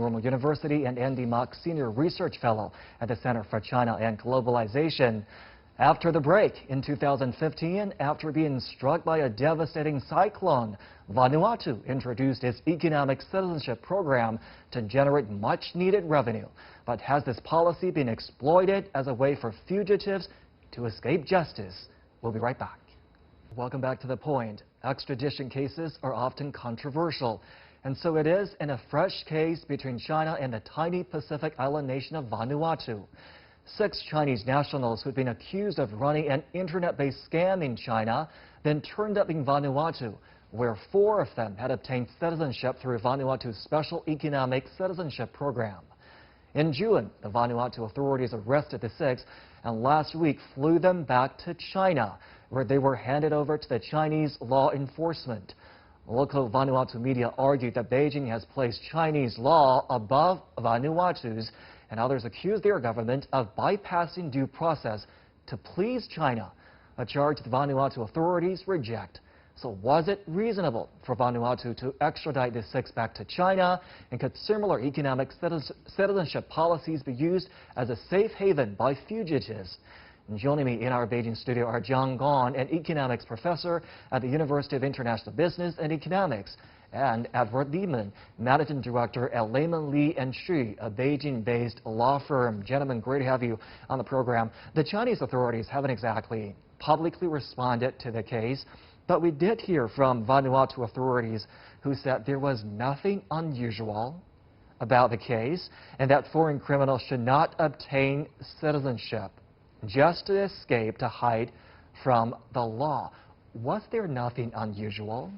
Normal University and Andy Mock, Senior Research Fellow at the Center for China and Globalization. After the break, in 2015, after being struck by a devastating cyclone, Vanuatu introduced its economic citizenship program to generate much-needed revenue. But has this policy been exploited as a way for fugitives to escape justice? We'll be right back. Welcome back to The Point. Extradition cases are often controversial. And so it is in a fresh case between China and the tiny Pacific island nation of Vanuatu. 6 Chinese nationals who'd been accused of running an internet-based scam in China then turned up in Vanuatu, where 4 of them had obtained citizenship through Vanuatu's Special Economic Citizenship Program. In June, the Vanuatu authorities arrested the 6 and last week flew them back to China, where they were handed over to the Chinese law enforcement. Local Vanuatu media argued that Beijing has placed Chinese law above Vanuatu's, and others accused their government of bypassing due process to please China, a charge the Vanuatu authorities reject. So was it reasonable for Vanuatu to extradite the 6 back to China, and could similar economic citizenship policies be used as a safe haven by fugitives? And joining me in our Beijing studio are Gong, an economics professor at the University of International Business and Economics, and Edward Lehman, managing director at Lehman, Lee & Xu, a Beijing-based law firm. Gentlemen, great to have you on the program. The Chinese authorities haven't exactly publicly responded to the case, but we did hear from Vanuatu authorities who said there was nothing unusual about the case and that foreign criminals should not obtain citizenship just to escape, to hide from the law. Was there nothing unusual?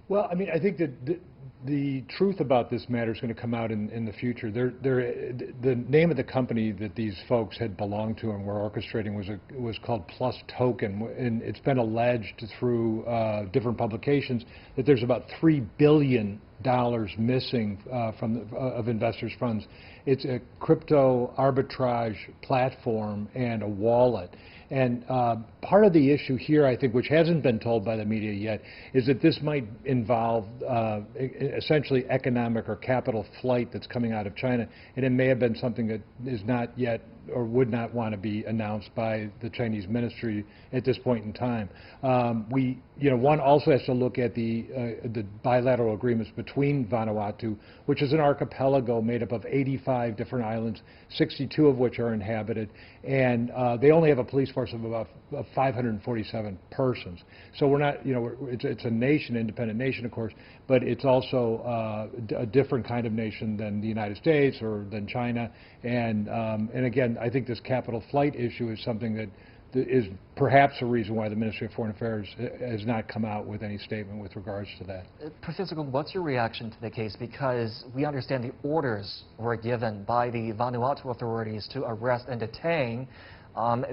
Well, I mean, I think that the truth about this matter is going to come out in the future. The name of the company that these folks had belonged to and were orchestrating was called Plus Token, and it's been alleged through different publications that there's about $3 billion missing of investors' funds. It's a crypto arbitrage platform and a wallet. And part of the issue here, I think, which hasn't been told by the media yet, is that this might involve essentially economic or capital flight that's coming out of China, and it may have been something that is not yet or would not want to be announced by the Chinese ministry at this point in time. One also has to look at the bilateral agreements between Vanuatu, which is an archipelago made up of 85 different islands, 62 of which are inhabited, and they only have a police force of about 547 persons. So we're not, it's a nation, independent nation, of course, but it's also a different kind of nation than the United States or than China. And again, I think this capital flight issue is something that is perhaps a reason why the Ministry of Foreign Affairs has not come out with any statement with regards to that. Professor Gong, what's your reaction to the case? Because we understand the orders were given by the Vanuatu authorities to arrest and detain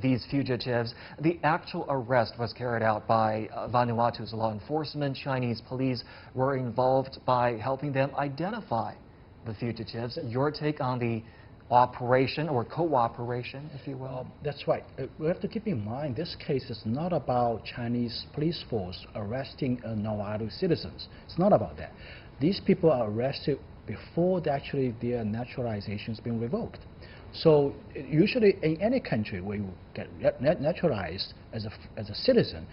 these fugitives. The actual arrest was carried out by Vanuatu's law enforcement. Chinese police were involved by helping them identify the fugitives. Your take on the operation or cooperation, if you will? That's right. We have to keep in mind this case is not about Chinese police force arresting Vanuatu citizens. It's not about that. These people are arrested before actually their naturalization has been revoked. So usually in any country where you get naturalized as a citizen,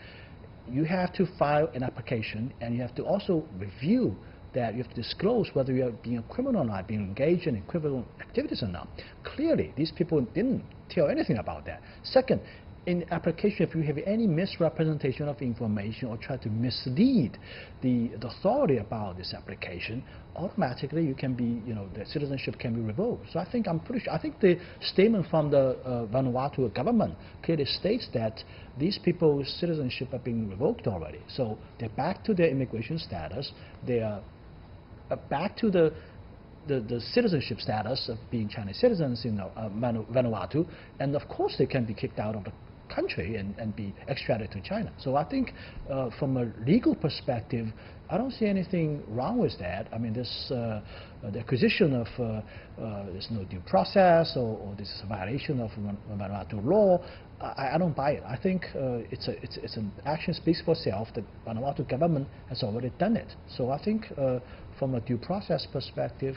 you have to file an application, and you have to also review that you have to disclose whether you are being a criminal or not, being engaged in criminal activities or not. Clearly, these people didn't tell anything about that. Second, in the application, if you have any misrepresentation of information or try to mislead the authority about this application, automatically you can be, the citizenship can be revoked. So I think I think the statement from the Vanuatu government clearly states that these people's citizenship are being revoked already. So they're back to their immigration status. They are back to the citizenship status of being Chinese citizens in Vanuatu, and of course they can be kicked out of the country and be extradited to China. So I think from a legal perspective, I don't see anything wrong with that. I mean, the acquisition of there's no due process or this is a violation of Vanuatu law. I don't buy it. I think it's an action speaks for itself. The Vanuatu government has already done it. So I think from a due process perspective,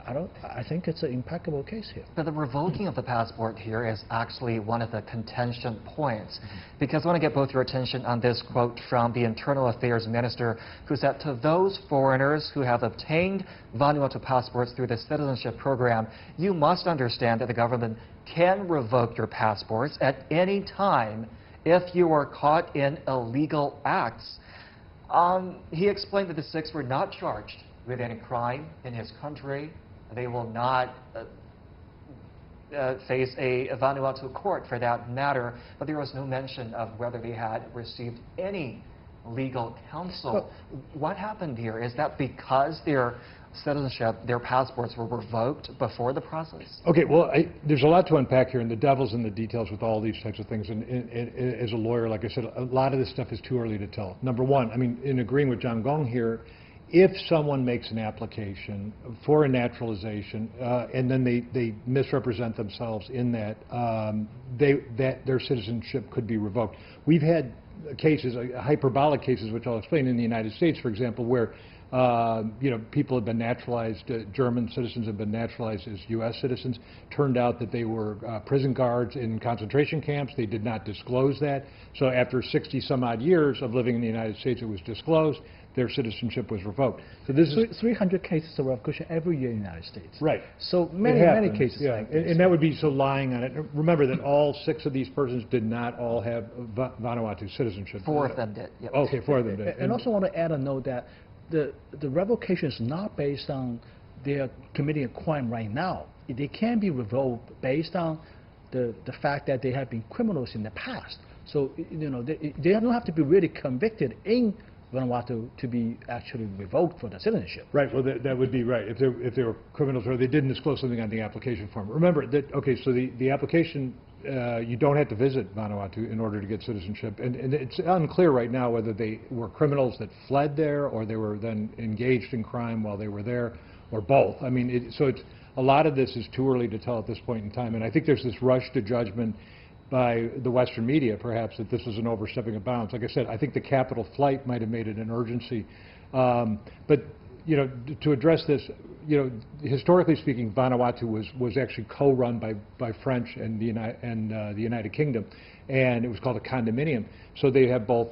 I think it's an impeccable case here. But the revoking of the passport here is actually one of the contention points, because I want to get both your attention on this quote from the Internal Affairs Minister, who said, to those foreigners who have obtained Vanuatu passports through the citizenship program, you must understand that the government can revoke your passports at any time if you are caught in illegal acts. He explained that the 6 were not charged with any crime in his country. They will not face a Vanuatu court for that matter, but there was no mention of whether they had received any legal counsel. What happened here? Is that because their citizenship, their passports were revoked before the process? Okay, well, there's a lot to unpack here, and the devil's in the details with all these types of things. And as a lawyer, like I said, a lot of this stuff is too early to tell. Number one, I mean, in agreeing with John Gong here, if someone makes an application for a naturalization and then they misrepresent themselves in that, their citizenship could be revoked. We've had cases, hyperbolic cases, which I'll explain in the United States, for example, where people have been naturalized, German citizens have been naturalized as U.S. citizens. Turned out that they were prison guards in concentration camps. They did not disclose that. So after 60 some odd years of living in the United States, it was disclosed. Their citizenship was revoked. So this is 300 cases of revocation every year in the United States. Right. So many cases. Yeah. Like this. And that would be so lying on it. Remember that all 6 of these persons did not all have Vanuatu citizenship. 4 of them did. Yep. Okay, 4 of them did. And also want to add a note that the revocation is not based on their committing a crime right now. They can be revoked based on the fact that they have been criminals in the past. So they don't have to be really convicted in Vanuatu to be actually revoked for the citizenship. Right. Well, that would be right if they were criminals or they didn't disclose something on the application form. Remember that. Okay, so the application. You don't have to visit Vanuatu in order to get citizenship. And it's unclear right now whether they were criminals that fled there or they were then engaged in crime while they were there, or both. I mean, so it's a lot of this is too early to tell at this point in time. And I think there's this rush to judgment by the Western media, perhaps, that this is an overstepping of bounds. Like I said, I think the Capitol flight might have made it an urgency. But to address this, historically speaking, Vanuatu was actually co-run by French and the United Kingdom, and it was called a condominium. So they have both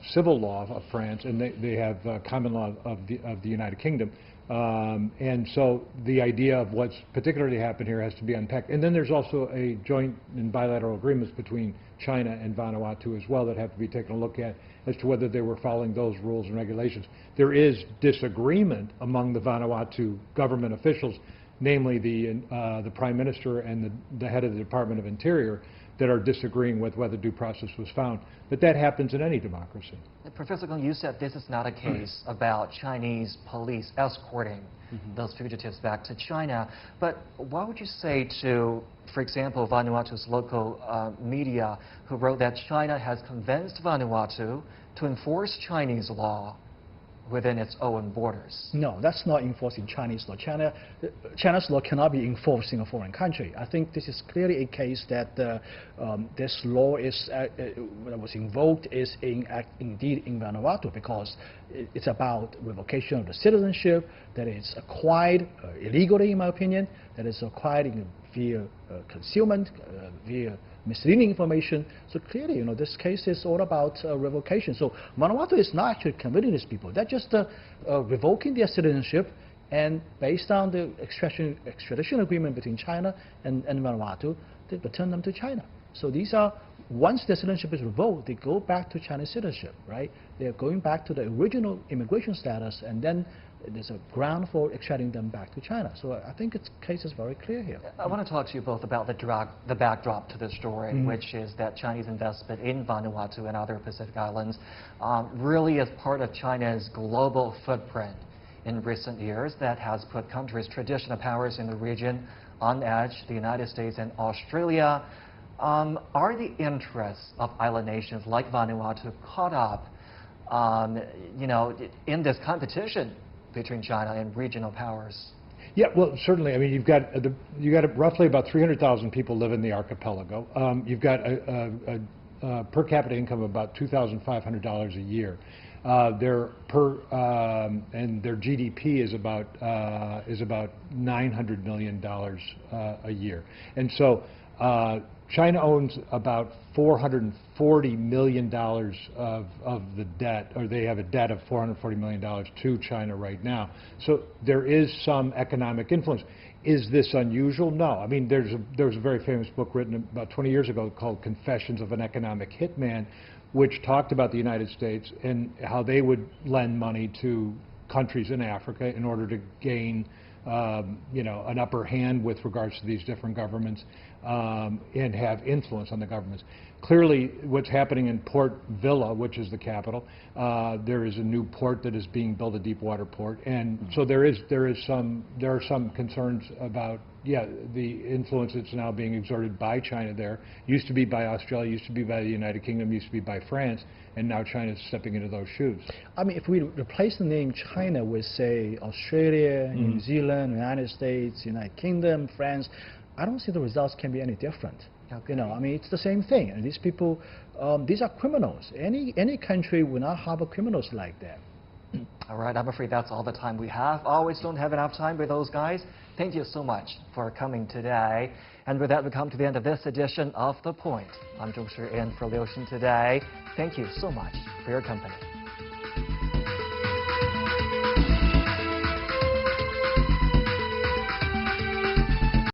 civil law of France and they have common law of the United Kingdom. And so the idea of what's particularly happened here has to be unpacked. And then there's also a joint and bilateral agreements between China and Vanuatu as well that have to be taken a look at as to whether they were following those rules and regulations. There is disagreement among the Vanuatu government officials, namely the Prime Minister and the head of the Department of Interior, that are disagreeing with whether due process was found. But that happens in any democracy. Professor Gong, you said this is not a case about Chinese police escorting those fugitives back to China. But what would you say to, for example, Vanuatu's local media who wrote that China has convinced Vanuatu to enforce Chinese law within its own borders? No, that's not enforcing Chinese law. China's law cannot be enforced in a foreign country. I think this is clearly a case that this law that was invoked is indeed in Vanuatu, because it's about revocation of the citizenship that is acquired illegally, in my opinion, that is acquired via concealment, via misleading information. So clearly, this case is all about revocation. So Vanuatu is not actually convicting these people. They're just revoking their citizenship, and based on the extradition agreement between China and Vanuatu, they return them to China. So these are, once their citizenship is revoked, they go back to Chinese citizenship, right? They're going back to the original immigration status, and then there's a ground for extraditing them back to China. So I think its case is very clear here. I want to talk to you both about the backdrop to the story, which is that Chinese investment in Vanuatu and other Pacific islands really is part of China's global footprint in recent years that has put countries, traditional powers in the region on edge, the United States and Australia. Are the interests of island nations like Vanuatu caught up in this competition between China and regional powers? Yeah, well, certainly. I mean, you've got roughly about 300,000 people live in the archipelago. You've got a per capita income of about $2,500 a year. Their GDP is about $900 million a year, and so China owns about $440 million of the debt, or they have a debt of $440 million to China right now. So there is some economic influence. Is this unusual? No. I mean, there was a very famous book written about 20 years ago called Confessions of an Economic Hitman, which talked about the United States and how they would lend money to countries in Africa in order to gain an upper hand with regards to these different governments and have influence on the governments. Clearly, what's happening in Port Vila, which is the capital, there is a new port that is being built, a deep water port, and so there are some concerns about the influence that's now being exerted by China there. Used to be by Australia, used to be by the United Kingdom, used to be by France, and now China is stepping into those shoes. I mean, if we replace the name China with, say, Australia, New Zealand, United States, United Kingdom, France, I don't see the results can be any different. Okay. You know, I mean, it's the same thing. And these people, these are criminals. Any country will not harbor criminals like that. All right, I'm afraid that's all the time we have. Always don't have enough time with those guys. Thank you so much for coming today. And with that, we come to the end of this edition of The Point. I'm Zhong Shi in for Liu Shin today. Thank you so much for your company.